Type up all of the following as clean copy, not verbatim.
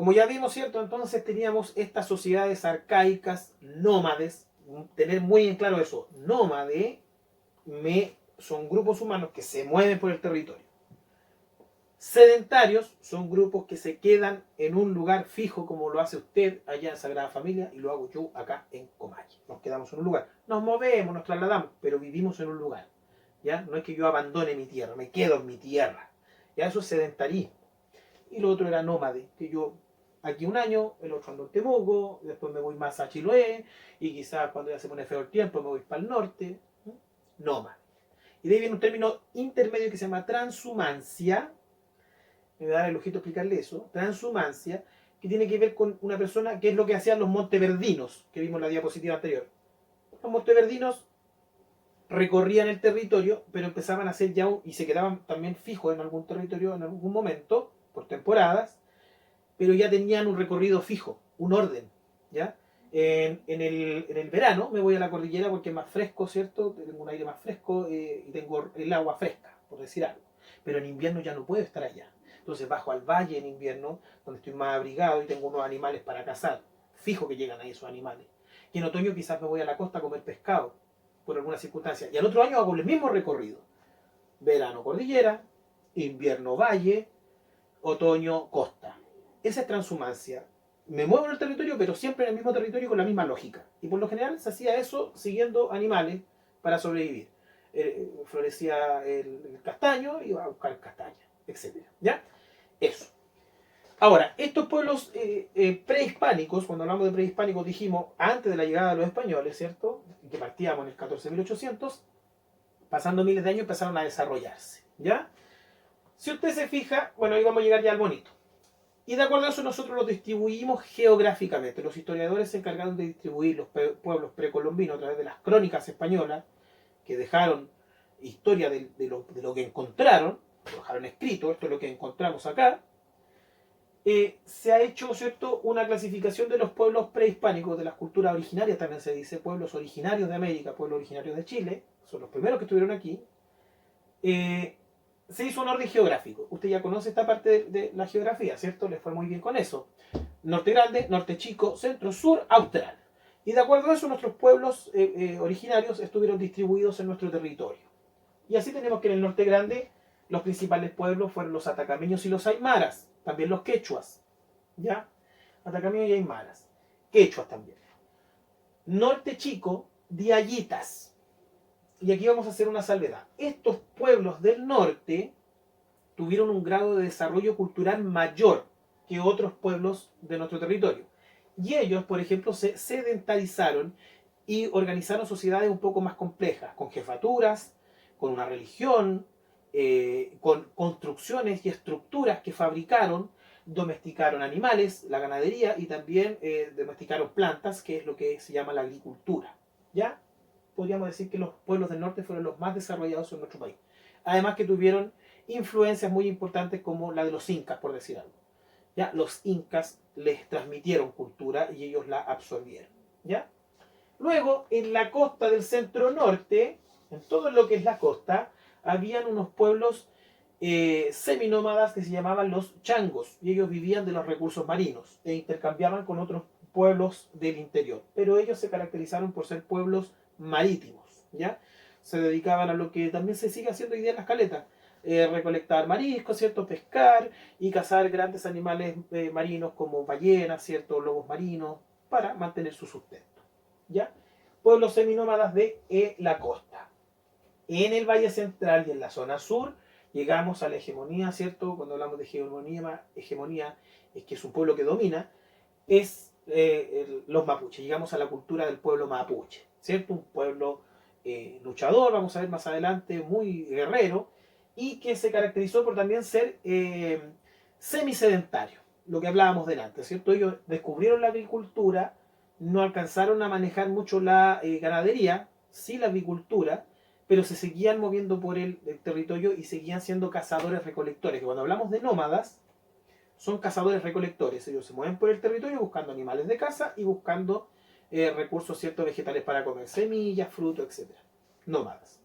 Como ya vimos, ¿cierto? Entonces teníamos estas sociedades arcaicas, nómades, tener muy en claro eso, nómade son grupos humanos que se mueven por el territorio. Sedentarios son grupos que se quedan en un lugar fijo, como lo hace usted allá en Sagrada Familia y lo hago yo acá en Comayque. Nos quedamos en un lugar. Nos movemos, nos trasladamos, pero vivimos en un lugar. ¿Ya? No es que yo abandone mi tierra, me quedo en mi tierra. ¿Ya? Eso es sedentarismo. Y lo otro era nómade, que yo aquí un año, el otro ando en Temuco, después me voy más a Chiloé, y quizás cuando ya se pone feo el tiempo me voy para el norte. Nómade. Y de ahí viene un término intermedio que se llama transhumancia. Me va a dar el ojito explicarle eso. Transhumancia, que tiene que ver con una persona, que es lo que hacían los monteverdinos, que vimos en la diapositiva anterior. Los monteverdinos recorrían el territorio, pero empezaban a hacer ya, y se quedaban también fijos en algún territorio en algún momento, por temporadas, pero ya tenían un recorrido fijo, un orden, ¿ya? En el verano me voy a la cordillera porque es más fresco, ¿cierto? Tengo un aire más fresco y tengo el agua fresca, por decir algo. Pero en invierno ya no puedo estar allá. Entonces bajo al valle en invierno, donde estoy más abrigado y tengo unos animales para cazar. Fijo que llegan ahí esos animales. Y en otoño quizás me voy a la costa a comer pescado, por alguna circunstancia. Y al otro año hago el mismo recorrido. Verano cordillera, invierno valle, otoño costa. Esa es transhumancia. Me muevo en el territorio, pero siempre en el mismo territorio con la misma lógica. Y por lo general se hacía eso siguiendo animales para sobrevivir. Florecía el castaño, iba a buscar castaña, etc. ¿Ya? Eso. Ahora, estos pueblos prehispánicos, cuando hablamos de prehispánicos dijimos antes de la llegada de los españoles, ¿cierto? Que partíamos en el 14.800, pasando miles de años empezaron a desarrollarse. ¿Ya? Si usted se fija, bueno, ahí vamos a llegar ya al bonito. Y de acuerdo a eso nosotros los distribuimos geográficamente. Los historiadores se encargaron de distribuir los pueblos precolombinos a través de las crónicas españolas, que dejaron historia de lo que encontraron, lo dejaron escrito, esto es lo que encontramos acá. Se ha hecho, ¿cierto?, una clasificación de los pueblos prehispánicos, de las culturas originarias también se dice, pueblos originarios de América, pueblos originarios de Chile, son los primeros que estuvieron aquí. Se hizo un orden geográfico. Usted ya conoce esta parte de la geografía, ¿cierto? Le fue muy bien con eso. Norte grande, norte chico, centro, sur, austral. Y de acuerdo a eso, nuestros pueblos originarios estuvieron distribuidos en nuestro territorio. Y así tenemos que en el norte grande los principales pueblos fueron los atacameños y los aymaras, también los quechuas. ¿Ya? Atacameños y aymaras. Quechuas también. Norte chico, diayitas. Y aquí vamos a hacer una salvedad. Estos pueblos del norte tuvieron un grado de desarrollo cultural mayor que otros pueblos de nuestro territorio. Y ellos, por ejemplo, se sedentarizaron y organizaron sociedades un poco más complejas, con jefaturas, con una religión, con construcciones y estructuras que fabricaron, domesticaron animales, la ganadería, y también domesticaron plantas, que es lo que se llama la agricultura. ¿Ya? Podríamos decir que los pueblos del norte fueron los más desarrollados en nuestro país. Además que tuvieron influencias muy importantes como la de los incas, por decir algo. ¿Ya? Los incas les transmitieron cultura y ellos la absorbieron. ¿Ya? Luego, en la costa del centro norte, en todo lo que es la costa, habían unos pueblos seminómadas que se llamaban los changos, y ellos vivían de los recursos marinos e intercambiaban con otros pueblos del interior. Pero ellos se caracterizaron por ser pueblos marítimos, ¿ya? Se dedicaban a lo que también se sigue haciendo hoy día en las caletas, recolectar mariscos, ¿cierto? Pescar y cazar grandes animales marinos como ballenas, ¿cierto? Lobos marinos, para mantener su sustento, ¿ya? Pueblos seminómadas de la costa. En el Valle Central y en la zona sur llegamos a la hegemonía, ¿cierto? Cuando hablamos de hegemonía es que es un pueblo que domina, es los mapuches. Llegamos a la cultura del pueblo mapuche, ¿cierto? Un pueblo luchador, vamos a ver más adelante, muy guerrero, y que se caracterizó por también ser semisedentario, lo que hablábamos delante, ¿cierto? Ellos descubrieron la agricultura, no alcanzaron a manejar mucho la ganadería, sí la agricultura, pero se seguían moviendo por el territorio y seguían siendo cazadores recolectores, que cuando hablamos de nómadas, son cazadores recolectores. Ellos se mueven por el territorio buscando animales de caza y buscando recursos ciertos vegetales para comer, semillas, frutos, etc. Nómadas.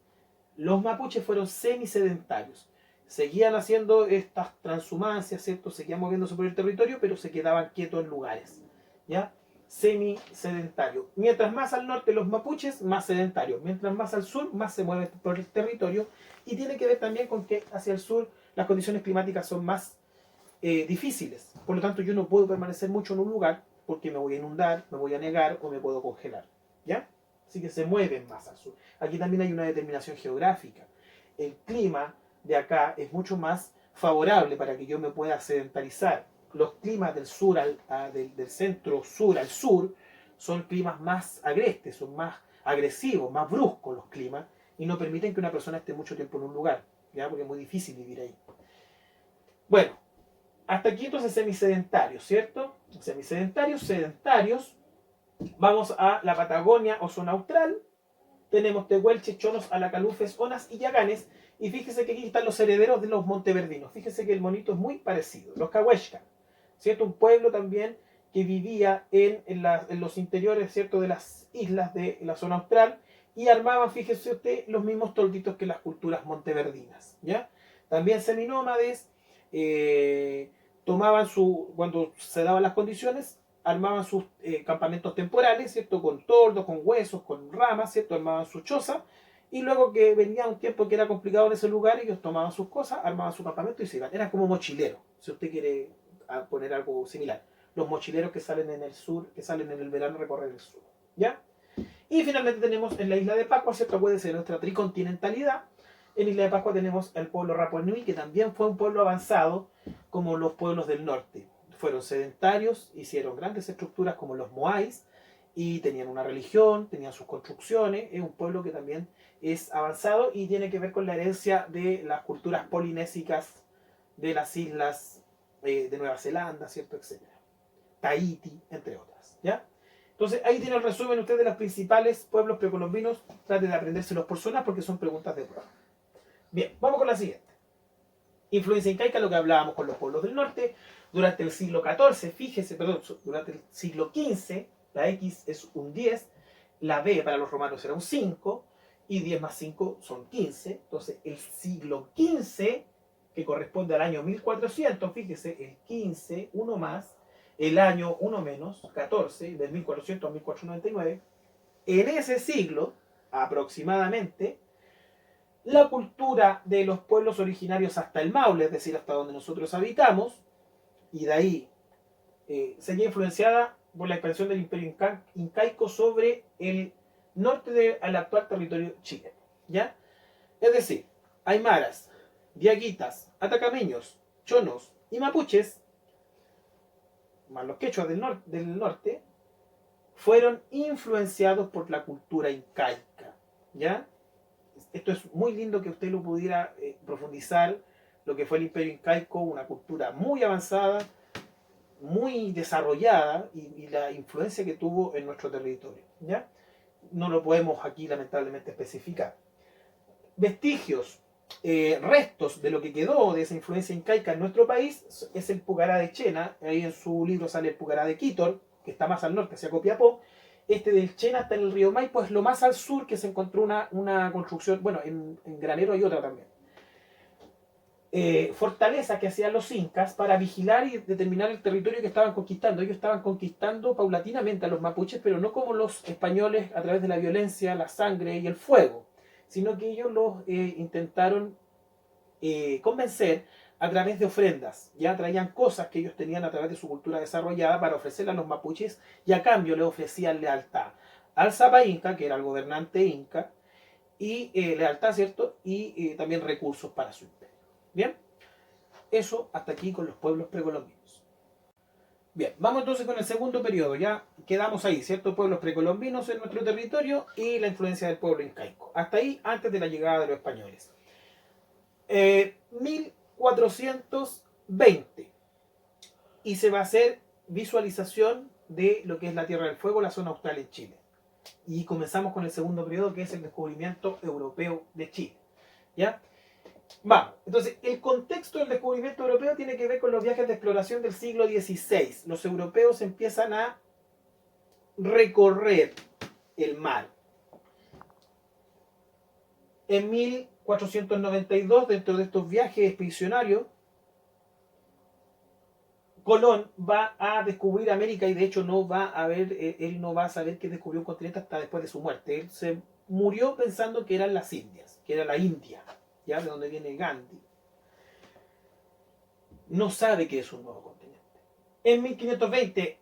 Los mapuches fueron semisedentarios. seguían haciendo estas transhumancias, ¿cierto? Seguían moviéndose por el territorio, pero se quedaban quietos en lugares, ¿ya? Semi-sedentario. Mientras más al norte los mapuches, más sedentarios. Mientras más al sur, más se mueven por el territorio. Y tiene que ver también con que hacia el sur las condiciones climáticas son más difíciles. Por lo tanto, yo no puedo permanecer mucho en un lugar porque me voy a inundar, me voy a negar o me puedo congelar, ¿ya? Así que se mueven más al sur. Aquí también hay una determinación geográfica. El clima de acá es mucho más favorable para que yo me pueda sedentarizar. Los climas del sur del centro sur al sur son climas más agrestes, son más agresivos, más bruscos los climas y no permiten que una persona esté mucho tiempo en un lugar, ¿ya? Porque es muy difícil vivir ahí. Bueno, hasta aquí entonces semisedentarios, ¿cierto? Semisedentarios, sedentarios. Vamos a la Patagonia o zona austral. Tenemos tehuelches, chonos, alacalufes, onas y yaganes. Y fíjese que aquí están los herederos de los monteverdinos. Fíjese que el monito es muy parecido. Los cahueshcan, ¿cierto? Un pueblo también que vivía en los interiores, ¿cierto? De las islas de la zona austral y armaban, fíjese usted, los mismos tolditos que las culturas monteverdinas, ¿ya? También seminómades, tomaban cuando se daban las condiciones, armaban sus campamentos temporales, ¿cierto? Con toldos, con huesos, con ramas, ¿cierto? Armaban su choza y luego que venía un tiempo que era complicado en ese lugar, ellos tomaban sus cosas, armaban su campamento y se iban. Eran como mochileros, si usted quiere poner algo similar. Los mochileros que salen en el sur, que salen en el verano a recorrer el sur, ¿ya? Y finalmente tenemos en la isla de Pascua, ¿cierto? Puede ser nuestra tricontinentalidad. En Isla de Pascua tenemos el pueblo Rapa Nui, que también fue un pueblo avanzado como los pueblos del norte. Fueron sedentarios, hicieron grandes estructuras como los moais y tenían una religión, tenían sus construcciones. Es un pueblo que también es avanzado y tiene que ver con la herencia de las culturas polinésicas de las islas de Nueva Zelanda, ¿cierto? Etcétera. Tahiti, entre otras, ¿ya? Entonces, ahí tiene el resumen usted de los principales pueblos precolombinos. Trate de aprendérselos por zonas porque son preguntas de prueba. Bien, vamos con la siguiente. Influencia incaica, lo que hablábamos con los pueblos del norte. Durante el siglo XIV, fíjese, perdón, durante el siglo XV, la X es un 10, la B para los romanos era un 5, y 10 más 5 son 15. Entonces, el siglo XV, que corresponde al año 1400, fíjese, el 15, uno más, el año 1 menos, 14, del 1400 a 1499, en ese siglo, aproximadamente, la cultura de los pueblos originarios hasta el Maule, es decir, hasta donde nosotros habitamos, y de ahí sería influenciada por la expansión del imperio incaico sobre el norte del actual territorio chileno, ¿ya? Es decir, aymaras, diaguitas, atacameños, chonos y mapuches, más los quechuas del norte, fueron influenciados por la cultura incaica, ¿ya? Esto es muy lindo que usted lo pudiera profundizar, lo que fue el imperio incaico, una cultura muy avanzada, muy desarrollada y la influencia que tuvo en nuestro territorio, ¿ya? No lo podemos aquí lamentablemente especificar. Vestigios, restos de lo que quedó de esa influencia incaica en nuestro país es el Pucará de Chena. Ahí en su libro sale el Pucará de Quítor, que está más al norte, hacia Copiapó. Este del Chena está en el río Maipo, es lo más al sur que se encontró una construcción. Bueno, en Granero hay otra también. Fortaleza que hacían los incas para vigilar y determinar el territorio que estaban conquistando. Ellos estaban conquistando paulatinamente a los mapuches, pero no como los españoles a través de la violencia, la sangre y el fuego, sino que ellos los intentaron convencer a través de ofrendas. Ya traían cosas que ellos tenían a través de su cultura desarrollada para ofrecerle a los mapuches y a cambio le ofrecían lealtad al Zapa Inca, que era el gobernante inca, y lealtad, ¿cierto? Y también recursos para su imperio. Bien, eso hasta aquí con los pueblos precolombinos. Bien, vamos entonces con el segundo periodo. Ya quedamos ahí, ¿cierto? Pueblos precolombinos en nuestro territorio y la influencia del pueblo incaico. Hasta ahí, antes de la llegada de los españoles. 1420. Y se va a hacer visualización de lo que es la Tierra del Fuego, la zona austral en Chile. Y comenzamos con el segundo periodo, que es el descubrimiento europeo de Chile. ¿Ya? Vamos, entonces el contexto del descubrimiento europeo tiene que ver con los viajes de exploración del siglo XVI. Los europeos empiezan a recorrer el mar. En 1492, dentro de estos viajes expedicionarios, Colón va a descubrir América y de hecho no va a ver, él no va a saber que descubrió un continente hasta después de su muerte. Él se murió pensando que eran las Indias, que era la India, ¿ya? De donde viene Gandhi. No sabe que es un nuevo continente. En 1520,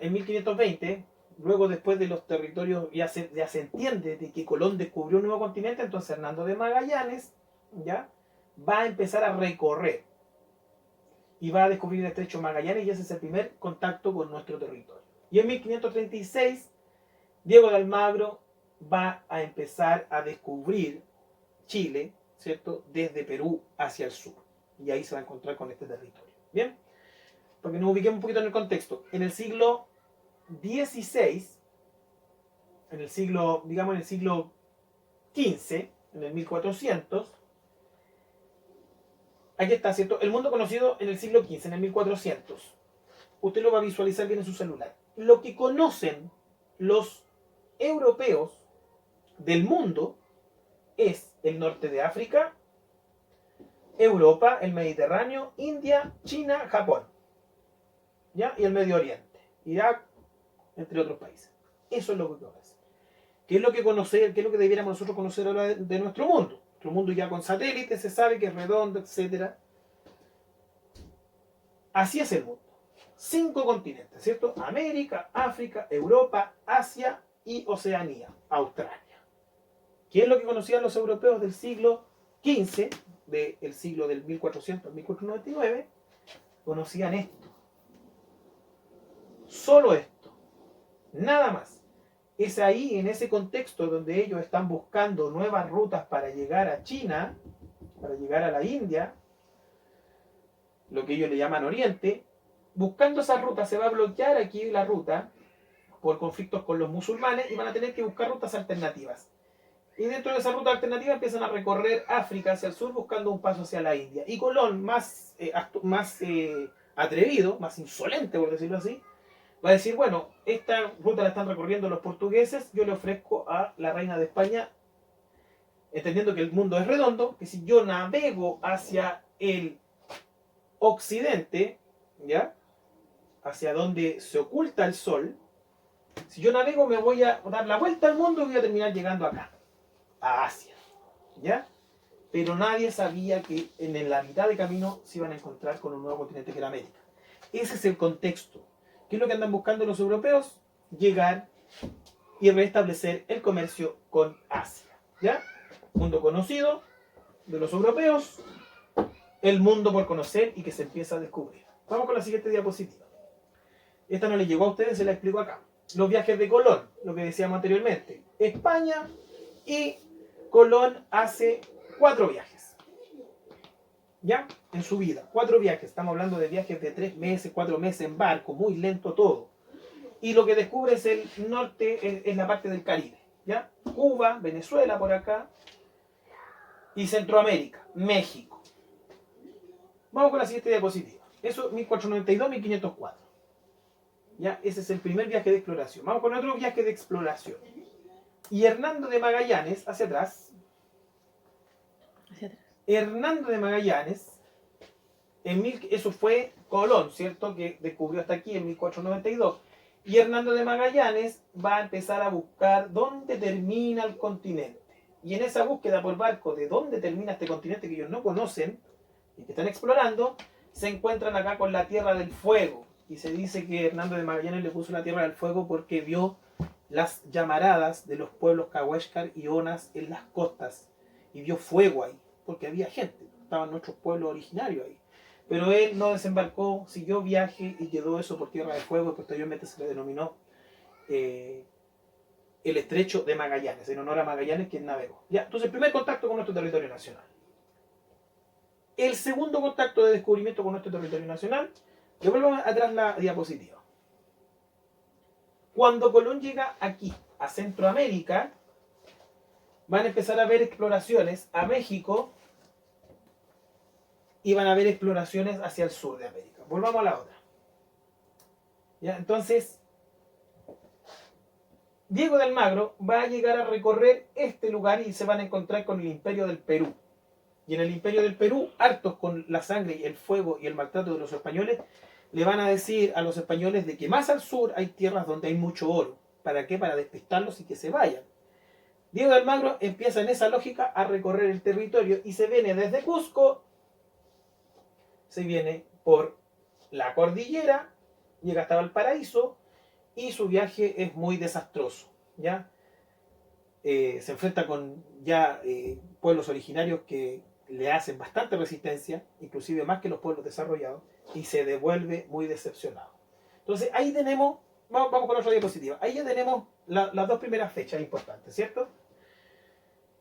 en 1520, luego después de los territorios, ya se entiende de que Colón descubrió un nuevo continente, entonces Hernando de Magallanes, ¿ya? Va a empezar a recorrer y va a descubrir el estrecho Magallanes y ese es el primer contacto con nuestro territorio. Y en 1536, Diego de Almagro va a empezar a descubrir Chile, ¿cierto? Desde Perú hacia el sur. Y ahí se va a encontrar con este territorio. ¿Bien? Porque nos ubiquemos un poquito en el contexto. En el siglo XVI, en el siglo XV, en el 1400, aquí está, ¿cierto? El mundo conocido en el siglo XV, en el 1400. Usted lo va a visualizar bien en su celular. Lo que conocen los europeos del mundo es el norte de África, Europa, el Mediterráneo, India, China, Japón, ¿ya? Y el Medio Oriente, Irak, entre otros países. Eso es lo que conocen. ¿Qué es lo que conocer, qué es lo que debiéramos nosotros conocer ahora de nuestro mundo? Nuestro mundo ya con satélites se sabe que es redondo, etc. Así es el mundo. 5 continentes, ¿cierto? América, África, Europa, Asia y Oceanía, Australia. ¿Qué es lo que conocían los europeos del siglo XV, del siglo del 1400 al 1499? Conocían esto. Solo esto. Nada más. Es ahí, en ese contexto, donde ellos están buscando nuevas rutas para llegar a China, para llegar a la India, lo que ellos le llaman Oriente. Buscando esa ruta, se va a bloquear aquí la ruta por conflictos con los musulmanes y van a tener que buscar rutas alternativas. Y dentro de esa ruta alternativa empiezan a recorrer África hacia el sur buscando un paso hacia la India. Y Colón, más atrevido, más insolente por decirlo así, va a decir, bueno, esta ruta la están recorriendo los portugueses, yo le ofrezco a la reina de España, entendiendo que el mundo es redondo, que si yo navego hacia el occidente, ¿ya? Hacia donde se oculta el sol, si yo navego me voy a dar la vuelta al mundo y voy a terminar llegando acá, a Asia, ¿ya? Pero nadie sabía que en la mitad de camino se iban a encontrar con un nuevo continente que era América. Ese es el contexto. ¿Qué es lo que andan buscando los europeos? Llegar y restablecer el comercio con Asia, ¿ya? Mundo conocido de los europeos, el mundo por conocer y que se empieza a descubrir. Vamos con la siguiente diapositiva. Esta no le llegó a ustedes, se la explico acá. Los viajes de Colón, lo que decíamos anteriormente. España y Colón hace 4 viajes. ¿Ya? En su vida. 4 viajes. Estamos hablando de viajes de 3 meses, 4 meses en barco, muy lento todo. Y lo que descubre es el norte, es la parte del Caribe. ¿Ya? Cuba, Venezuela por acá. Y Centroamérica, México. Vamos con la siguiente diapositiva. Eso 1492-1504. ¿Ya? Ese es el primer viaje de exploración. Vamos con otro viaje de exploración. Y Hernando de Magallanes, hacia atrás. Hernando de Magallanes, eso fue Colón, ¿cierto? Que descubrió hasta aquí en 1492. Y Hernando de Magallanes va a empezar a buscar dónde termina el continente. Y en esa búsqueda por barco de dónde termina este continente que ellos no conocen y que están explorando, se encuentran acá con la Tierra del Fuego. Y se dice que Hernando de Magallanes le puso la Tierra del Fuego porque vio las llamaradas de los pueblos Cahuéscar y Onas en las costas. Y vio fuego ahí, porque había gente, estaban nuestros pueblos originarios ahí. Pero él no desembarcó, siguió viaje y quedó eso por Tierra del Fuego y posteriormente se le denominó el estrecho de Magallanes, en honor a Magallanes, quien navegó. ¿Ya? Entonces, el primer contacto con nuestro territorio nacional. El segundo contacto de descubrimiento con nuestro territorio nacional, devuelvo atrás la diapositiva. Cuando Colón llega aquí, a Centroamérica, van a empezar a haber exploraciones a México y van a haber exploraciones hacia el sur de América. Volvamos a la otra. ¿Ya? Entonces, Diego de Almagro va a llegar a recorrer este lugar y se van a encontrar con el Imperio del Perú. Y en el Imperio del Perú, hartos con la sangre, el fuego y el maltrato de los españoles, le van a decir a los españoles de que más al sur hay tierras donde hay mucho oro. ¿Para qué? Para despistarlos y que se vayan. Diego de Almagro empieza en esa lógica a recorrer el territorio y se viene desde Cusco, se viene por la cordillera, llega hasta Valparaíso y su viaje es muy desastroso, ¿ya? Se enfrenta con ya pueblos originarios que le hacen bastante resistencia, inclusive más que los pueblos desarrollados, y se devuelve muy decepcionado. Entonces ahí tenemos, vamos con otra diapositiva, ahí ya tenemos las dos primeras fechas importantes, ¿cierto?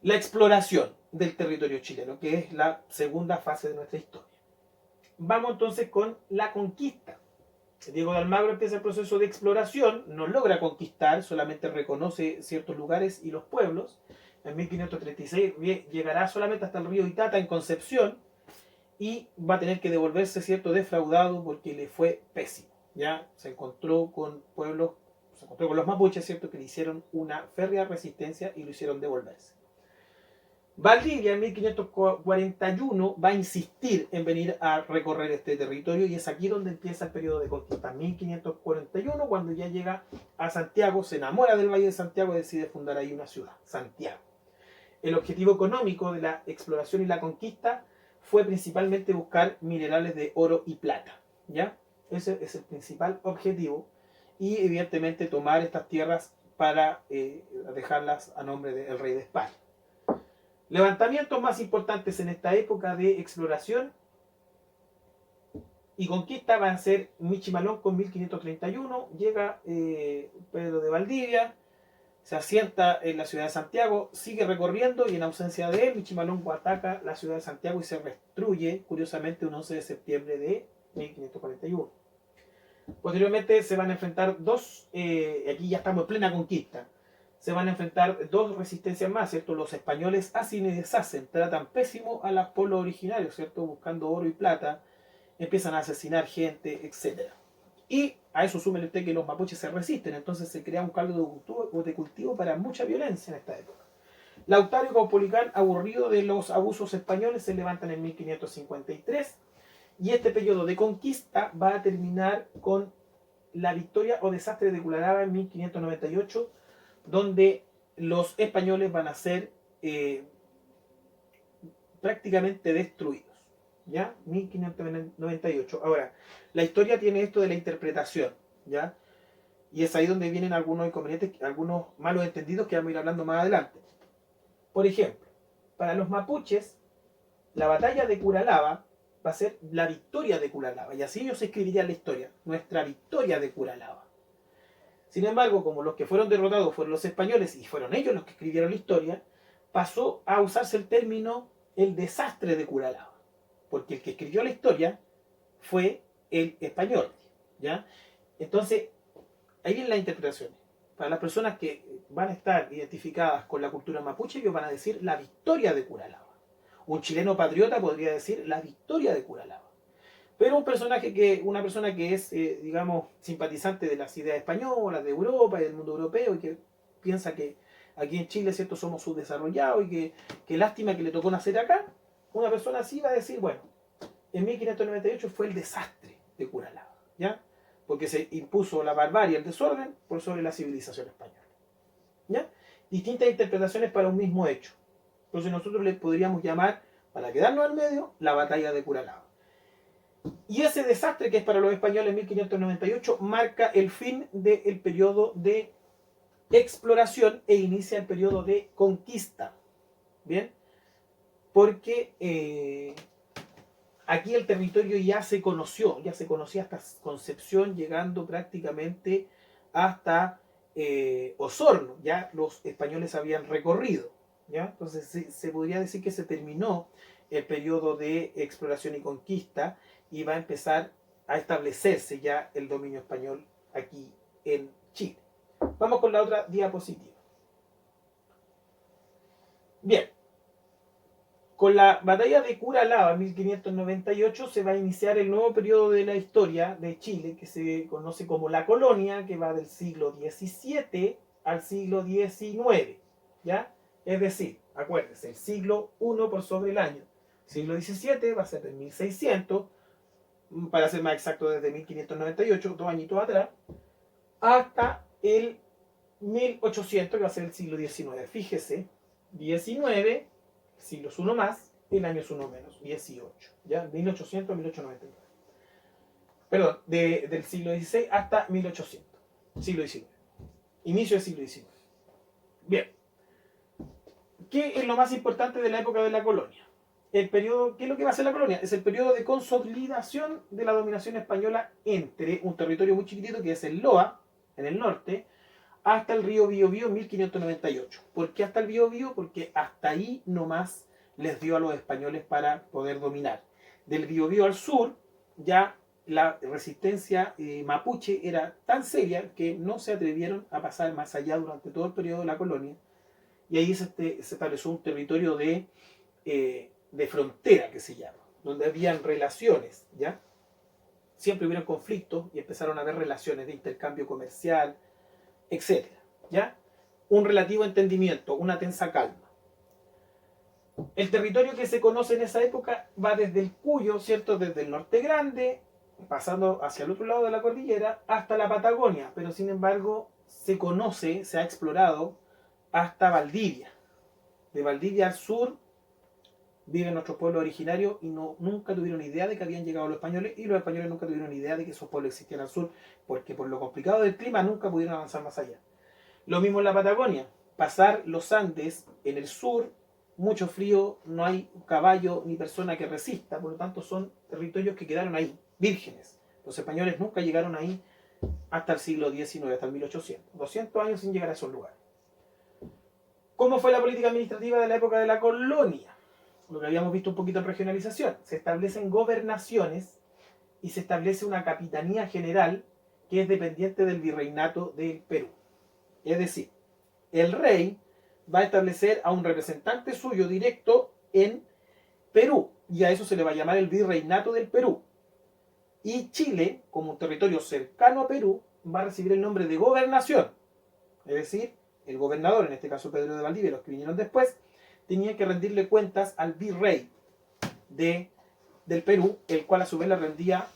La exploración del territorio chileno, que es la segunda fase de nuestra historia. Vamos entonces con la conquista. Diego de Almagro empieza el proceso de exploración, no logra conquistar, solamente reconoce ciertos lugares y los pueblos. En 1536 llegará solamente hasta el río Itata en Concepción y va a tener que devolverse, cierto, defraudado porque le fue pésimo. Ya se encontró con pueblos, se encontró con los mapuches, cierto, que le hicieron una férrea resistencia y lo hicieron devolverse. Valdivia en 1541 va a insistir en venir a recorrer este territorio y es aquí donde empieza el periodo de conquista. 1541, cuando ya llega a Santiago, se enamora del Valle de Santiago y decide fundar ahí una ciudad, Santiago. El objetivo económico de la exploración y la conquista fue principalmente buscar minerales de oro y plata, ¿ya? Ese es el principal objetivo y evidentemente tomar estas tierras para dejarlas a nombre del rey de España. Levantamientos más importantes en esta época de exploración y conquista van a ser Michimalón con 1531, llega Pedro de Valdivia, se asienta en la ciudad de Santiago, sigue recorriendo y en ausencia de él, Michimalón ataca la ciudad de Santiago y se destruye, curiosamente, un 11 de septiembre de 1541. Posteriormente se van a enfrentar aquí ya estamos en plena conquista, se van a enfrentar dos resistencias más, ¿cierto? Los españoles hacen y deshacen, tratan pésimo a los pueblos originarios, ¿cierto? Buscando oro y plata, empiezan a asesinar gente, etc. Y a eso súmele usted que los mapuches se resisten, entonces se crea un caldo de cultivo para mucha violencia en esta época. Lautaro y Caupolicán, aburrido de los abusos españoles, se levantan en 1553 y este periodo de conquista va a terminar con la victoria o desastre de Cularaba en 1598, donde los españoles van a ser prácticamente destruidos. ¿Ya? 1598. Ahora, la historia tiene esto de la interpretación, ¿ya? Y es ahí donde vienen algunos inconvenientes, algunos malos entendidos que vamos a ir hablando más adelante. Por ejemplo, para los mapuches, la batalla de Curalaba va a ser la victoria de Curalaba, y así ellos escribirían la historia, nuestra victoria de Curalaba. Sin embargo, como los que fueron derrotados fueron los españoles y fueron ellos los que escribieron la historia, pasó a usarse el término el desastre de Curalaba, porque el que escribió la historia fue el español, ¿ya? Entonces, ahí vienen las interpretaciones. Para las personas que van a estar identificadas con la cultura mapuche, ellos van a decir la victoria de Curalaba. Un chileno patriota podría decir la victoria de Curalaba. Pero una persona que es, digamos, simpatizante de las ideas españolas, de Europa y del mundo europeo, y que piensa que aquí en Chile, ¿cierto?, somos subdesarrollados y que lástima que le tocó nacer acá, una persona así va a decir, bueno, en 1598 fue el desastre de Curalaba, ¿ya? Porque se impuso la barbarie, el desorden, por sobre la civilización española, ¿ya? Distintas interpretaciones para un mismo hecho. Entonces nosotros le podríamos llamar, para quedarnos al medio, la batalla de Curalaba. Y ese desastre que es para los españoles en 1598 marca el fin del periodo de exploración e inicia el periodo de conquista. ¿Bien? Porque aquí el territorio ya se conocía hasta Concepción, llegando prácticamente hasta Osorno. Ya los españoles habían recorrido. ¿Ya? Entonces se podría decir que se terminó el periodo de exploración y conquista y va a empezar a establecerse ya el dominio español aquí en Chile. Vamos con la otra diapositiva. Bien, con la batalla de Curalaba en 1598 se va a iniciar el nuevo periodo de la historia de Chile, que se conoce como la colonia, que va del siglo XVII al siglo XIX, ¿ya? Es decir, acuérdense, el siglo I por sobre el año. Siglo XVII va a ser de 1600, para ser más exacto desde 1598, 2 añitos atrás, hasta el 1800, que va a ser el siglo XIX. Fíjese, 19, siglos 1 más, el año es 1 menos, 18, ¿ya? 1800 a 1899. Perdón, del siglo XVI hasta 1800, siglo XIX. Inicio del siglo XIX. Bien. ¿Qué es lo más importante de la época de la colonia? El periodo, ¿qué es lo que va a hacer la colonia? Es el periodo de consolidación de la dominación española entre un territorio muy chiquitito que es el Loa, en el norte, hasta el río Biobío en 1598. ¿Por qué hasta el Biobío? Porque hasta ahí nomás les dio a los españoles para poder dominar. Del Biobío al sur, ya la resistencia mapuche era tan seria que no se atrevieron a pasar más allá durante todo el periodo de la colonia. Y ahí se estableció un territorio de frontera, que se llama, donde habían relaciones, ¿ya? Siempre hubieron conflictos y empezaron a haber relaciones de intercambio comercial, etcétera, ¿ya? Un relativo entendimiento, una tensa calma. El territorio que se conoce en esa época va desde el Cuyo, ¿cierto? Desde el Norte Grande, pasando hacia el otro lado de la cordillera, hasta la Patagonia, pero sin embargo se conoce, se ha explorado hasta Valdivia. De Valdivia al sur viven nuestros pueblos originarios y nunca tuvieron idea de que habían llegado los españoles, y los españoles nunca tuvieron idea de que esos pueblos existían al sur, porque por lo complicado del clima nunca pudieron avanzar más allá. Lo mismo en la Patagonia, pasar los Andes en el sur, mucho frío, no hay caballo ni persona que resista, por lo tanto son territorios que quedaron ahí, vírgenes. Los españoles nunca llegaron ahí hasta el siglo XIX, hasta el 1800, 200 años sin llegar a esos lugares. ¿Cómo fue la política administrativa de la época de la colonia? Lo que habíamos visto un poquito en regionalización. Se establecen gobernaciones y se establece una capitanía general que es dependiente del virreinato del Perú. Es decir, el rey va a establecer a un representante suyo directo en Perú, y a eso se le va a llamar el virreinato del Perú. Y Chile, como un territorio cercano a Perú, va a recibir el nombre de gobernación. Es decir, el gobernador, en este caso Pedro de Valdivia, los que vinieron después, tenía que rendirle cuentas al virrey del Perú, el cual a su vez le rendía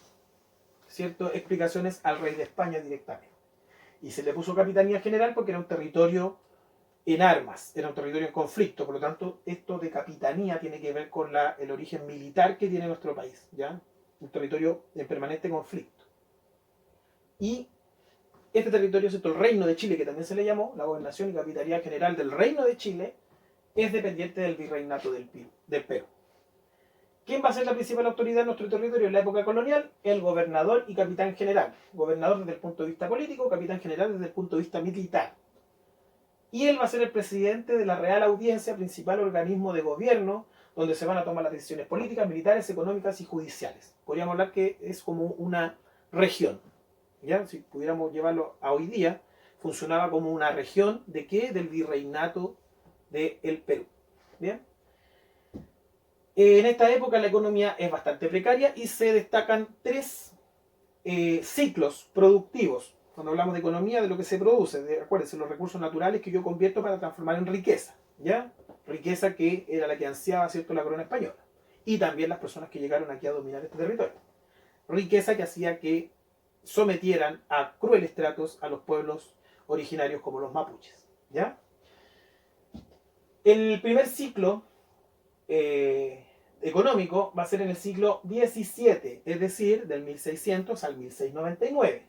ciertas explicaciones al rey de España directamente. Y se le puso capitanía general porque era un territorio en armas, era un territorio en conflicto, por lo tanto esto de capitanía tiene que ver con el origen militar que tiene nuestro país, ¿ya? Un territorio en permanente conflicto. Y este territorio, ¿cierto? El Reino de Chile, que también se le llamó, la gobernación y capitanía general del Reino de Chile, es dependiente del virreinato del Perú. ¿Quién va a ser la principal autoridad en nuestro territorio en la época colonial? El gobernador y capitán general. Gobernador desde el punto de vista político, capitán general desde el punto de vista militar. Y él va a ser el presidente de la Real Audiencia, principal organismo de gobierno, donde se van a tomar las decisiones políticas, militares, económicas y judiciales. Podríamos hablar que es como una región. ¿Ya? Si pudiéramos llevarlo a hoy día, funcionaba como una región de ¿qué? Del virreinato del Perú. ¿Bien? En esta época la economía es bastante precaria y se destacan tres ciclos productivos. Cuando hablamos de economía, de lo que se produce, acuérdense, los recursos naturales que yo convierto para transformar en riqueza, ¿ya? Riqueza que era la que ansiaba, ¿cierto?, la corona española. Y también las personas que llegaron aquí a dominar este territorio. Riqueza que hacía que sometieran a crueles tratos a los pueblos originarios como los mapuches, ¿ya? El primer ciclo económico va a ser en el siglo XVII, es decir, del 1600 al 1699.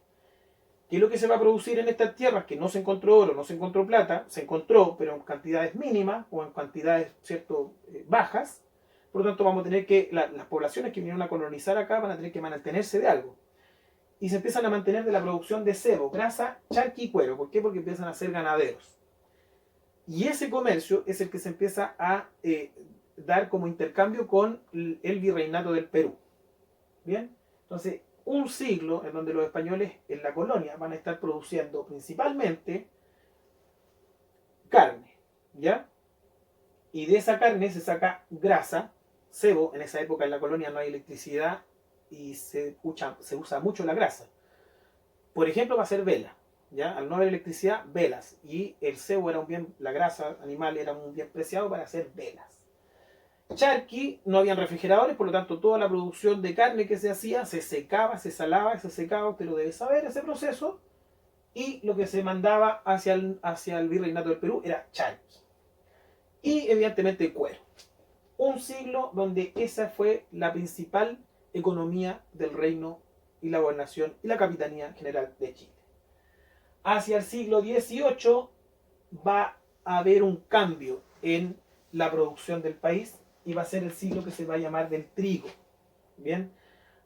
¿Qué es lo que se va a producir en estas tierras? Que no se encontró oro, no se encontró plata, se encontró, pero en cantidades mínimas o en cantidades, ¿cierto?, bajas. Por lo tanto, vamos a tener que, las poblaciones que vinieron a colonizar acá van a tener que mantenerse de algo. Y se empiezan a mantener de la producción de cebo, grasa, charqui y cuero. ¿Por qué? Porque empiezan a ser ganaderos. Y ese comercio es el que se empieza a dar como intercambio con el virreinato del Perú. ¿Bien? Entonces, un siglo en donde los españoles en la colonia van a estar produciendo principalmente carne, ¿ya? Y de esa carne se saca grasa, cebo. En esa época en la colonia no hay electricidad y se usa mucho la grasa. Por ejemplo, va a ser vela. ¿ya? Al no haber electricidad, velas. Y el cebo era un bien, la grasa animal era un bien preciado para hacer velas. Charqui no habían refrigeradores, por lo tanto toda la producción de carne que se hacía se secaba, se salaba, se secaba, usted lo debe saber ese proceso, y lo que se mandaba hacia el virreinato del Perú era charqui. Y evidentemente cuero. Un siglo donde esa fue la principal economía del reino y la gobernación y la capitanía general de Chile. Hacia el siglo XVIII va a haber un cambio en la producción del país y va a ser el siglo que se va a llamar del trigo. Bien,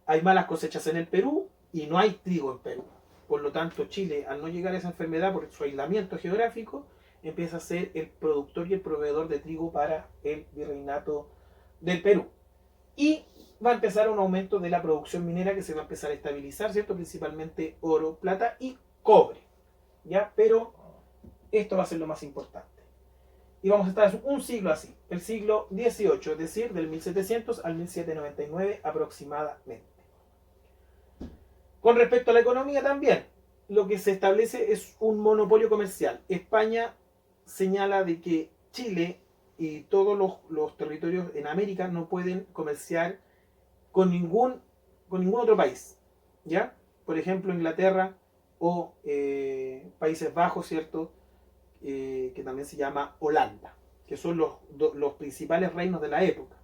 hay malas cosechas en el Perú y no hay trigo en Perú. Por lo tanto, Chile, al no llegar a esa enfermedad por su aislamiento geográfico, empieza a ser el productor y el proveedor de trigo para el virreinato del Perú. Y va a empezar un aumento de la producción minera que se va a empezar a estabilizar, ¿cierto? Principalmente oro, plata y cobre. ¿Ya? Pero esto va a ser lo más importante. Y vamos a estar un siglo así, el siglo XVIII, es decir, del 1700 al 1799 aproximadamente. Con respecto a la economía también, lo que se establece es un monopolio comercial. España señala de que Chile y todos los territorios en América no pueden comerciar con ningún otro país. ¿Ya? Por ejemplo, Inglaterra o Países Bajos, ¿cierto? Que también se llama Holanda, que son los principales reinos de la época.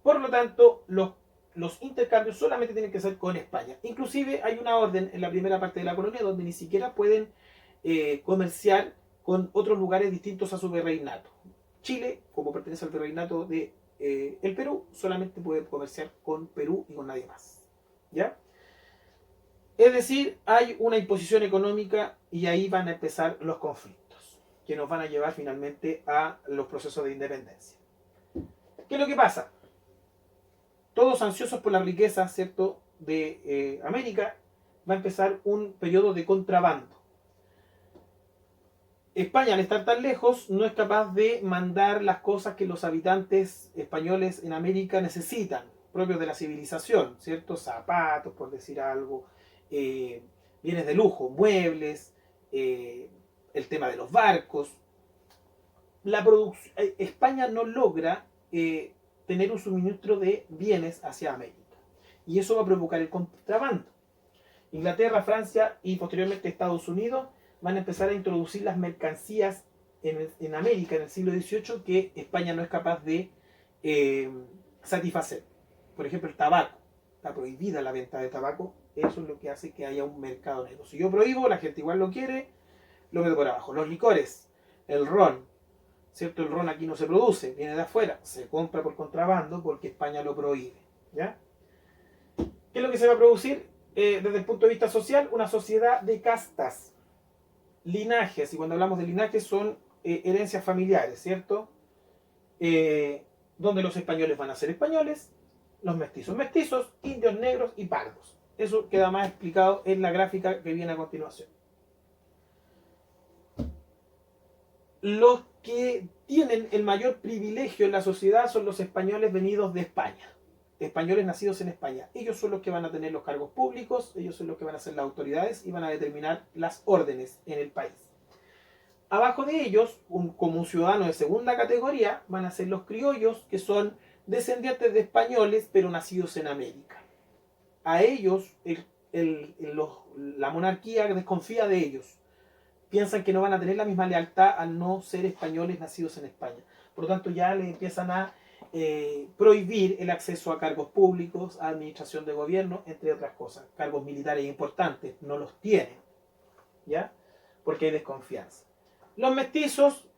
Por lo tanto, los intercambios solamente tienen que ser con España. Inclusive hay una orden en la primera parte de la colonia donde ni siquiera pueden comerciar con otros lugares distintos a su virreinato. Chile, como pertenece al virreinato de el Perú, solamente puede comerciar con Perú y con nadie más. ¿Ya? Es decir, hay una imposición económica y ahí van a empezar los conflictos, que nos van a llevar finalmente a los procesos de independencia. ¿Qué es lo que pasa? Todos ansiosos por la riqueza, ¿cierto?, de América, va a empezar un periodo de contrabando. España, al estar tan lejos, no es capaz de mandar las cosas que los habitantes españoles en América necesitan, propios de la civilización, ¿cierto? Zapatos, por decir algo, bienes de lujo, muebles, el tema de los barcos. España no logra tener un suministro de bienes hacia América. Y eso va a provocar el contrabando. Inglaterra, Francia y posteriormente Estados Unidos van a empezar a introducir las mercancías en América en el siglo XVIII que España no es capaz de satisfacer. Por ejemplo, el tabaco. Está prohibida la venta de tabaco. Eso es lo que hace que haya un mercado negro. Si yo prohíbo, la gente igual lo quiere, lo meto por abajo. Los licores, el ron, ¿cierto? El ron aquí no se produce, viene de afuera. Se compra por contrabando porque España lo prohíbe. ¿Ya? ¿Qué es lo que se va a producir? Desde el punto de vista social, una sociedad de castas, linajes, y cuando hablamos de linajes son herencias familiares, ¿cierto? Donde los españoles van a ser españoles, los mestizos, indios, negros y pardos. Eso queda más explicado en la gráfica que viene a continuación. Los que tienen el mayor privilegio en la sociedad son los españoles venidos de España. Españoles nacidos en España. Ellos son los que van a tener los cargos públicos, ellos son los que van a ser las autoridades y van a determinar las órdenes en el país. Abajo de ellos, como un ciudadano de segunda categoría, van a ser los criollos, que son descendientes de españoles, pero nacidos en América. A ellos, la monarquía desconfía de ellos. Piensan que no van a tener la misma lealtad al no ser españoles nacidos en España. Por lo tanto, ya les empiezan a prohibir el acceso a cargos públicos, a administración de gobierno, entre otras cosas. Cargos militares importantes no los tienen, ¿ya? Porque hay desconfianza. Los mestizos,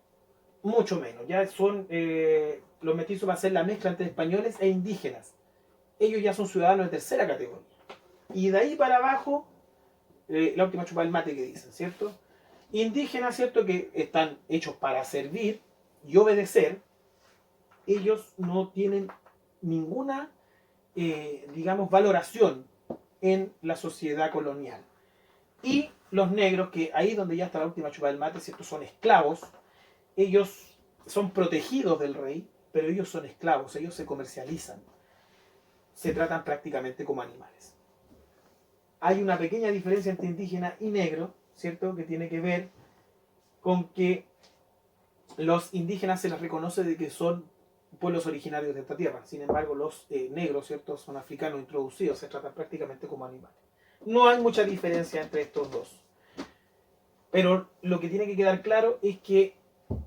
mucho menos. Ya son, los mestizos va a ser la mezcla entre españoles e indígenas. Ellos ya son ciudadanos de tercera categoría. Y de ahí para abajo, la última chupa del mate que dicen, ¿cierto? Indígenas, ¿cierto? Que están hechos para servir y obedecer. Ellos no tienen ninguna, digamos, valoración en la sociedad colonial. Y los negros, que ahí donde ya está la última chupa del mate, ¿cierto? Son esclavos. Ellos son protegidos del rey, pero ellos son esclavos, ellos se comercializan. Se tratan prácticamente como animales. hay una pequeña diferencia entre indígena y negro, ¿cierto? Que tiene que ver con que los indígenas se les reconoce de que son pueblos originarios de esta tierra. Sin embargo, los negros, ¿cierto? Son africanos introducidos, se tratan prácticamente como animales. No hay mucha diferencia entre estos dos. Pero lo que tiene que quedar claro es que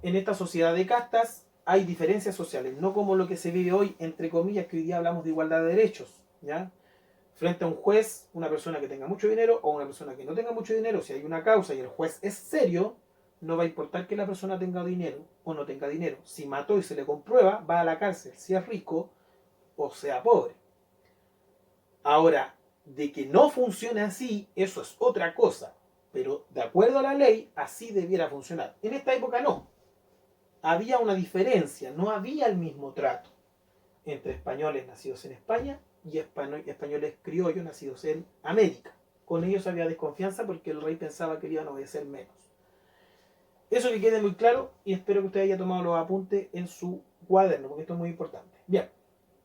en esta sociedad de castas hay diferencias sociales, no como lo que se vive hoy, entre comillas, que hoy día hablamos de igualdad de derechos, ¿ya? Frente a un juez, una persona que tenga mucho dinero o una persona que no tenga mucho dinero, si hay una causa y el juez es serio, no va a importar que la persona tenga dinero o no tenga dinero. Si mató y se le comprueba, va a la cárcel, sea rico o sea pobre. Ahora, de que no funcione así, eso es otra cosa. Pero de acuerdo a la ley, así debiera funcionar. En esta época no. Había una diferencia, no había el mismo trato entre españoles nacidos en España y españoles criollos nacidos en América. Con ellos había desconfianza porque el rey pensaba que le iban a obedecer menos. Eso que quede muy claro y espero que usted haya tomado los apuntes en su cuaderno, porque esto es muy importante. Bien,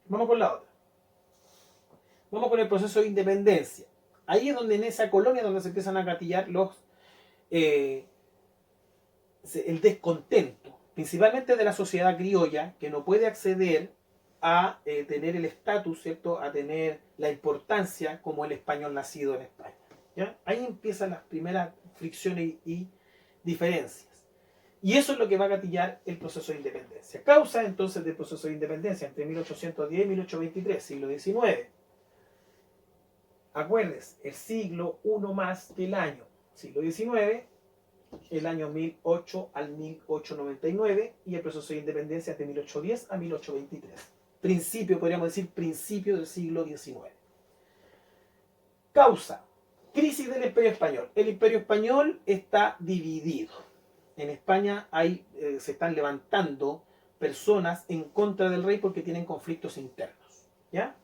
vamos con la otra. Vamos con el proceso de independencia. Ahí es donde en esa colonia donde se empiezan a gatillar el descontento, principalmente de la sociedad criolla, que no puede acceder a tener el estatus, ¿cierto? A tener la importancia como el español nacido en España. ¿Ya? Ahí empiezan las primeras fricciones y diferencias. Y eso es lo que va a gatillar el proceso de independencia. Causa entonces del proceso de independencia entre 1810 y 1823, siglo XIX. Acuérdense, el siglo uno más que el año. Siglo XIX, el año 1008 al 1899 y el proceso de independencia de 1810 a 1823. Principio, podríamos decir, principio del siglo XIX. Causa, crisis del Imperio Español. El Imperio Español está dividido. En España se están levantando personas en contra del rey porque tienen conflictos internos. ¿Ya?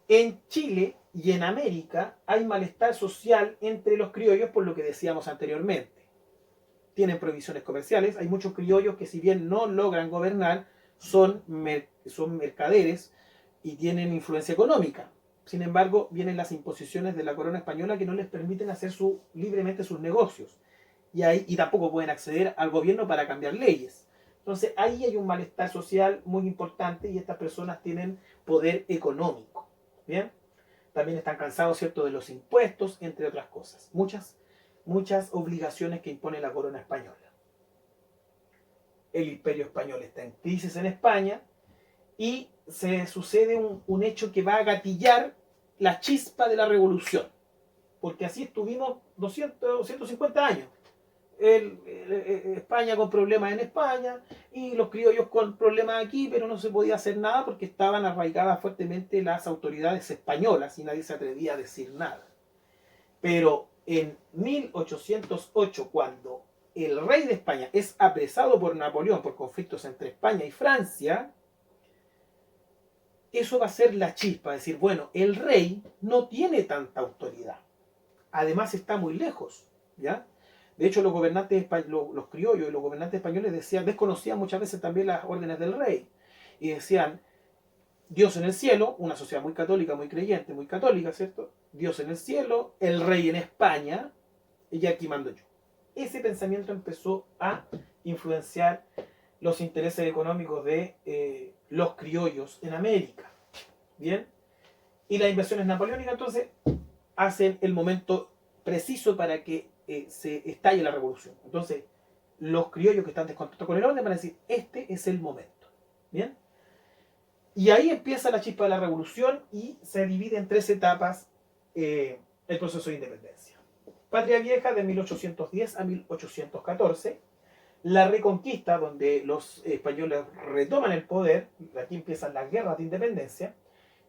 En Chile y en América hay malestar social entre los criollos por lo que decíamos anteriormente. Tienen prohibiciones comerciales, hay muchos criollos que si bien no logran gobernar, son mercaderes y tienen influencia económica. Sin embargo, vienen las imposiciones de la corona española que no les permiten hacer libremente sus negocios. Y tampoco pueden acceder al gobierno para cambiar leyes. Entonces ahí hay un malestar social muy importante y estas personas tienen poder económico. ¿Bien? También están cansados, ¿cierto?, de los impuestos, entre otras cosas. Muchas obligaciones que impone la corona española. El Imperio Español está en crisis en España y se sucede un hecho que va a gatillar la chispa de la revolución. Porque así estuvimos 150 años. España con problemas en España y los criollos con problemas aquí, pero no se podía hacer nada porque estaban arraigadas fuertemente las autoridades españolas y nadie se atrevía a decir nada. Pero en 1808, cuando el rey de España es apresado por Napoleón por conflictos entre España y Francia, eso va a ser la chispa, decir, bueno, el rey no tiene tanta autoridad, además está muy lejos, ¿ya? De hecho, los criollos y los gobernantes españoles desconocían muchas veces también las órdenes del rey. Y decían, Dios en el cielo, una sociedad muy católica, muy creyente, muy católica, ¿cierto? Dios en el cielo, el rey en España, y aquí mando yo. Ese pensamiento empezó a influenciar los intereses económicos de los criollos en América. ¿Bien? Y las invasiones napoleónicas, entonces, hacen el momento preciso para que se estalle la revolución. Entonces, los criollos que están descontentos con el orden van a decir, este es el momento. ¿Bien? Y ahí empieza la chispa de la revolución y se divide en 3 etapas el proceso de independencia. Patria Vieja de 1810 a 1814. La Reconquista, donde los españoles retoman el poder. Aquí empiezan las guerras de independencia.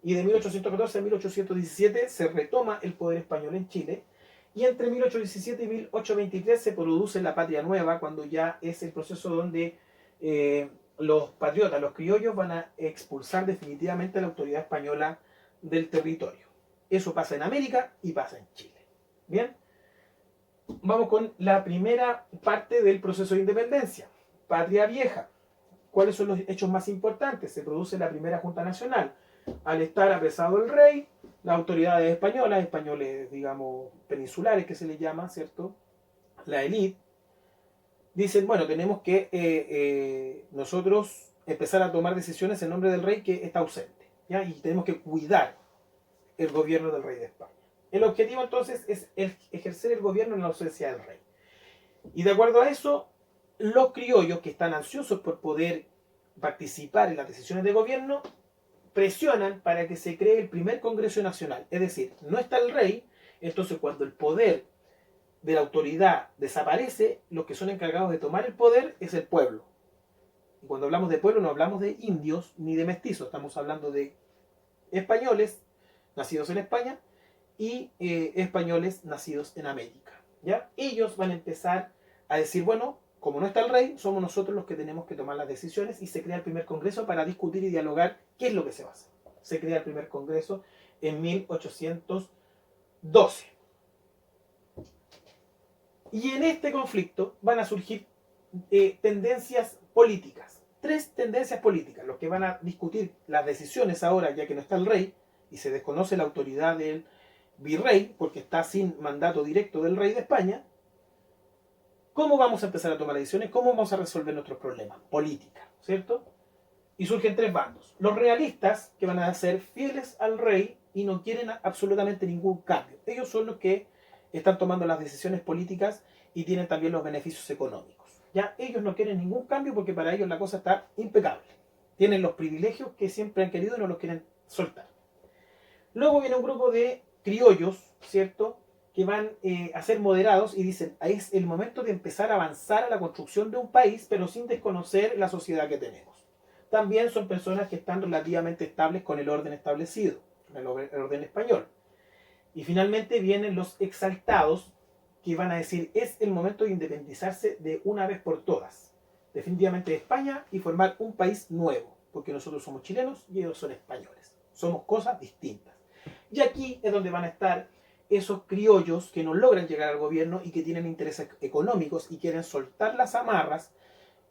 Y de 1814 a 1817 se retoma el poder español en Chile. Y entre 1817 y 1823 se produce la Patria Nueva, cuando ya es el proceso donde los patriotas, los criollos, van a expulsar definitivamente a la autoridad española del territorio. Eso pasa en América y pasa en Chile. Bien, vamos con la primera parte del proceso de independencia. Patria Vieja. ¿Cuáles son los hechos más importantes? Se produce la primera Junta Nacional. Al estar apresado el rey, Las autoridades españolas, españoles, digamos, peninsulares que se les llama, ¿cierto? La élite, dicen, bueno, tenemos que nosotros empezar a tomar decisiones en nombre del rey que está ausente, ¿ya? Y tenemos que cuidar el gobierno del rey de España. El objetivo entonces es ejercer el gobierno en la ausencia del rey. Y de acuerdo a eso, los criollos que están ansiosos por poder participar en las decisiones de gobierno presionan para que se cree el primer Congreso Nacional. Es decir, no está el rey, entonces cuando el poder de la autoridad desaparece, los que son encargados de tomar el poder es el pueblo. Y cuando hablamos de pueblo no hablamos de indios ni de mestizos, estamos hablando de españoles nacidos en España y españoles nacidos en América. ¿Ya? Ellos van a empezar a decir, bueno, como no está el rey, somos nosotros los que tenemos que tomar las decisiones y se crea el primer congreso para discutir y dialogar qué es lo que se va a hacer. Se crea el primer congreso en 1812. Y en este conflicto van a surgir tendencias políticas. 3 tendencias políticas. Los que van a discutir las decisiones ahora, ya que no está el rey, y se desconoce la autoridad del virrey, porque está sin mandato directo del rey de España. ¿Cómo vamos a empezar a tomar decisiones? ¿Cómo vamos a resolver nuestros problemas? Política, ¿cierto? Y surgen 3 bandos. Los realistas, que van a ser fieles al rey y no quieren absolutamente ningún cambio. Ellos son los que están tomando las decisiones políticas y tienen también los beneficios económicos. Ya ellos no quieren ningún cambio porque para ellos la cosa está impecable. Tienen los privilegios que siempre han querido y no los quieren soltar. Luego viene un grupo de criollos, ¿cierto?, que van a ser moderados y dicen, es el momento de empezar a avanzar a la construcción de un país, pero sin desconocer la sociedad que tenemos. También son personas que están relativamente estables con el orden establecido, el orden español. Y finalmente vienen los exaltados, que van a decir, es el momento de independizarse de una vez por todas, definitivamente de España, y formar un país nuevo, porque nosotros somos chilenos y ellos son españoles. Somos cosas distintas. Y aquí es donde van a estar esos criollos que no logran llegar al gobierno y que tienen intereses económicos y quieren soltar las amarras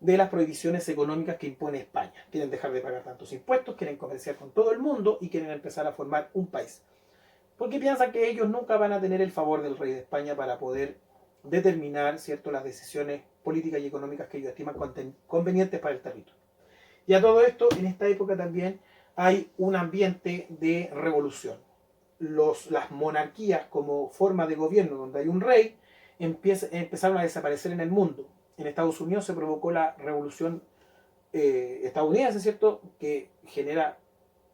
de las prohibiciones económicas que impone España. Quieren dejar de pagar tantos impuestos, quieren comerciar con todo el mundo y quieren empezar a formar un país. Porque piensan que ellos nunca van a tener el favor del rey de España para poder determinar, ¿cierto?, las decisiones políticas y económicas que ellos estiman convenientes para el territorio. Y a todo esto, en esta época también hay un ambiente de revolución. Las monarquías como forma de gobierno donde hay un rey empezaron a desaparecer en el mundo. En Estados Unidos se provocó la revolución estadounidense, ¿cierto?, que genera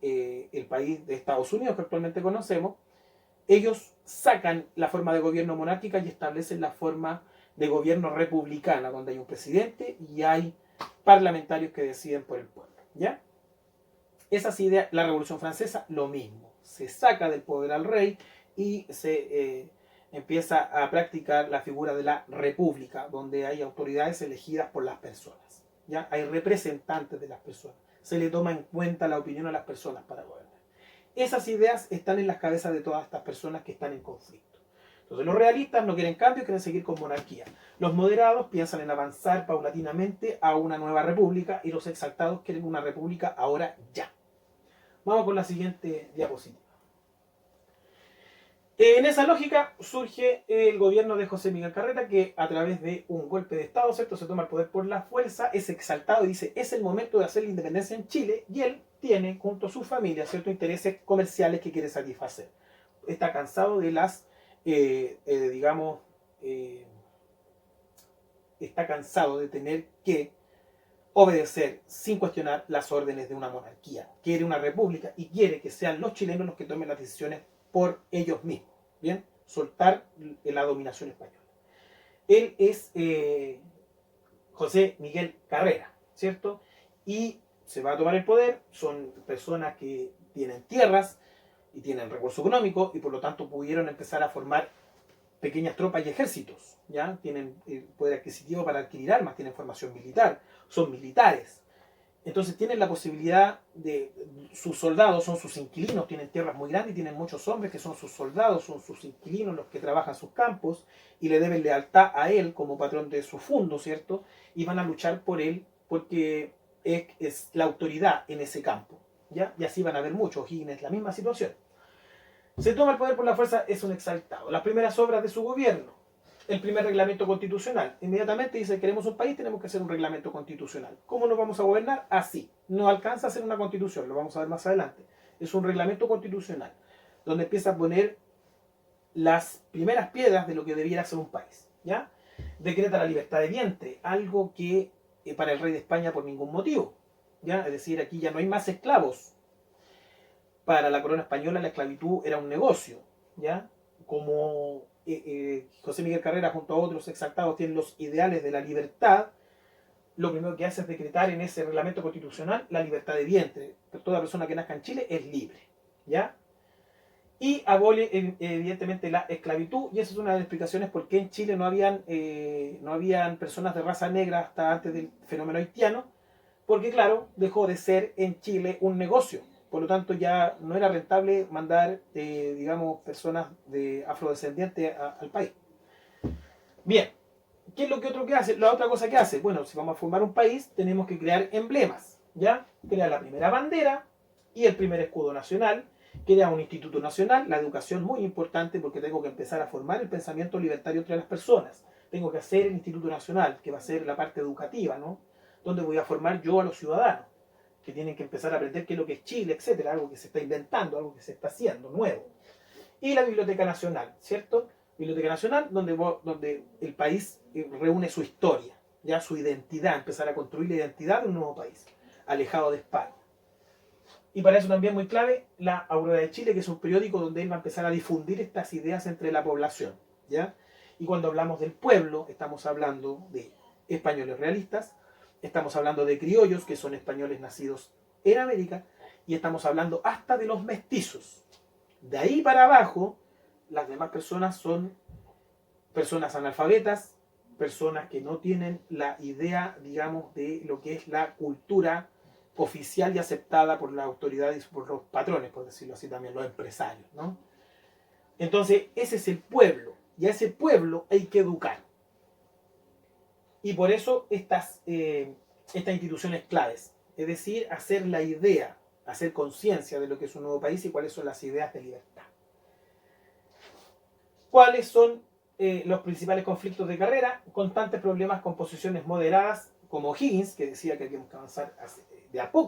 el país de Estados Unidos que actualmente conocemos. Ellos sacan la forma de gobierno monárquica y establecen la forma de gobierno republicana, donde hay un presidente y hay parlamentarios que deciden por el pueblo, ¿ya? Esas ideas, la Revolución Francesa, lo mismo. Se saca del poder al rey y se empieza a practicar la figura de la república, donde hay autoridades elegidas por las personas, ¿ya? Hay representantes de las personas. Se le toma en cuenta la opinión a las personas para gobernar. Esas ideas están en las cabezas de todas estas personas que están en conflicto. Entonces los realistas no quieren cambio, quieren seguir con monarquía. Los moderados piensan en avanzar paulatinamente a una nueva república y los exaltados quieren una república ahora ya. Vamos con la siguiente diapositiva. En esa lógica surge el gobierno de José Miguel Carrera, que a través de un golpe de Estado, ¿cierto?, se toma el poder por la fuerza, es exaltado y dice, es el momento de hacer la independencia en Chile, y él tiene junto a su familia ciertos intereses comerciales que quiere satisfacer. Está cansado de las, está cansado de tener que obedecer sin cuestionar las órdenes de una monarquía. Quiere una república y quiere que sean los chilenos los que tomen las decisiones por ellos mismos. Bien, soltar la dominación española. Él es José Miguel Carrera, ¿cierto? Y se va a tomar el poder. Son personas que tienen tierras y tienen recursos económicos y por lo tanto pudieron empezar a formar pequeñas tropas y ejércitos, ¿ya? Tienen poder adquisitivo para adquirir armas, tienen formación militar, son militares. Entonces tienen la posibilidad de, sus soldados son sus inquilinos, tienen tierras muy grandes y tienen muchos hombres que son sus soldados, son sus inquilinos los que trabajan sus campos y le deben lealtad a él como patrón de su fundo, ¿cierto? Y van a luchar por él porque es la autoridad en ese campo, ¿ya? Y así van a haber muchos, Higgins, la misma situación. Se toma el poder por la fuerza, es un exaltado. Las primeras obras de su gobierno, el primer reglamento constitucional. Inmediatamente dice, queremos un país, tenemos que hacer un reglamento constitucional. ¿Cómo nos vamos a gobernar? Así. No alcanza a ser una constitución, lo vamos a ver más adelante. Es un reglamento constitucional, donde empieza a poner las primeras piedras de lo que debiera ser un país. ¿Ya? Decreta la libertad de vientre, algo que para el rey de España por ningún motivo. ¿Ya? Es decir, aquí ya no hay más esclavos. Para la corona española la esclavitud era un negocio. ¿Ya? Como José Miguel Carrera junto a otros exaltados tienen los ideales de la libertad, lo primero que hace es decretar en ese reglamento constitucional la libertad de vientre. Toda persona que nazca en Chile es libre. ¿Ya? Y abole evidentemente la esclavitud, y esa es una de las explicaciones por qué en Chile no habían personas de raza negra hasta antes del fenómeno haitiano, porque claro, dejó de ser en Chile un negocio, por lo tanto ya no era rentable mandar, digamos, personas de afrodescendientes al país. Bien, ¿qué es lo que otro que hace? La otra cosa que hace, bueno, si vamos a formar un país, tenemos que crear emblemas, ¿ya? Crear la primera bandera y el primer escudo nacional, crea un instituto nacional, la educación muy importante porque tengo que empezar a formar el pensamiento libertario entre las personas. Tengo que hacer el instituto nacional, que va a ser la parte educativa, ¿no? Donde voy a formar yo a los ciudadanos, que tienen que empezar a aprender qué es lo que es Chile, etcétera, algo que se está inventando, algo que se está haciendo, nuevo. Y la Biblioteca Nacional, ¿cierto? Biblioteca Nacional, donde el país reúne su historia, ya su identidad, empezar a construir la identidad de un nuevo país, alejado de España. Y para eso también muy clave la Aurora de Chile, que es un periódico donde él va a empezar a difundir estas ideas entre la población, ¿ya? Y cuando hablamos del pueblo, estamos hablando de españoles realistas, estamos hablando de criollos, que son españoles nacidos en América, y estamos hablando hasta de los mestizos. De ahí para abajo, las demás personas son personas analfabetas, personas que no tienen la idea, digamos, de lo que es la cultura oficial y aceptada por las autoridades y por los patrones, por decirlo así también, los empresarios, ¿no? Entonces, ese es el pueblo, y a ese pueblo hay que educar. Y por eso estas instituciones claves, es decir, hacer la idea, hacer conciencia de lo que es un nuevo país y cuáles son las ideas de libertad. ¿Cuáles son los principales conflictos de Carrera? Constantes problemas con posiciones moderadas, como Higgins, que decía que habíamos que avanzar de a poco